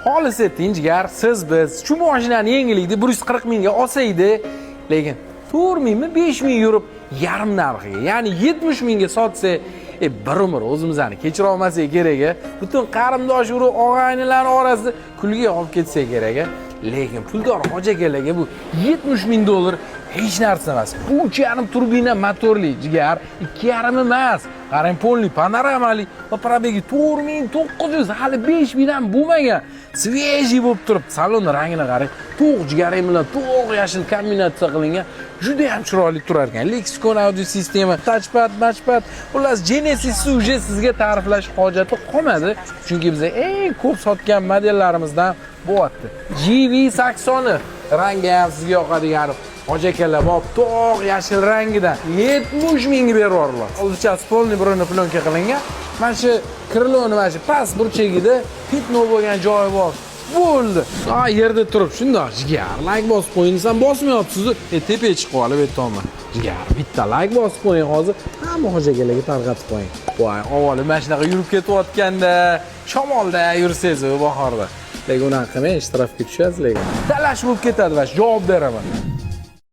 Xolis ayting jigar, siz biz shu mashinani yangilikda 140 mingga olsaydi, lekin 4 mingmi 5 ming yurib yarim narxiga, ya'ni 70 mingga sotsa, bir umr o'zimizni kechira olmasak kerak, butun qarindosh urug' og'aynilar orasida kulga olib ketsa kerak. Lekin puldor hoji akalarga bu 70 ming dollar hech narsa emas. 3,5 turbina motorli jigar, 2,5 emas. Qarang, polniy panoramali va probegi 4900, hali 5000 ham bo'lmagan. Svejiy bo'lib turibdi. Salon rangini qarang. To'q jigaring bilan to'q yashil kombinatsiya qilingan. Juda ham chiroyli turar ekan. Lexicon audio sistema, touchpad, xullas Genesis uje sizga ta'riflash hojati qolmadi. Chunki biz eng ko'p sotgan modellarimizdan bo'lyapti. GV80 rangi ham sizga yoqadigan hoji akalar bop to'q yashil rangidan 70 mingga beryaptilar. Hozircha polniy buruni plyonka qilingan. Mana shu kriloni mana shu past burchagida pitno bo'lgan joyi bor. Bo'ldi. Yerda turib shundoq jigar like bosib qo'yinsan, bosmayapsiz. Tepaga chiqib olib aytaman. Jigar bitta like bosib qo'ying hozir. Hamma hoji akalarga tarqatib qo'ying. Voy, avvalo mana shunaqa yurib ketayotganda, shamolda yursangiz bahorda. Lekin unaqa qilmang, ishtirofga tushasiz lekin. Talash bo'lib ketadi va javob beraman.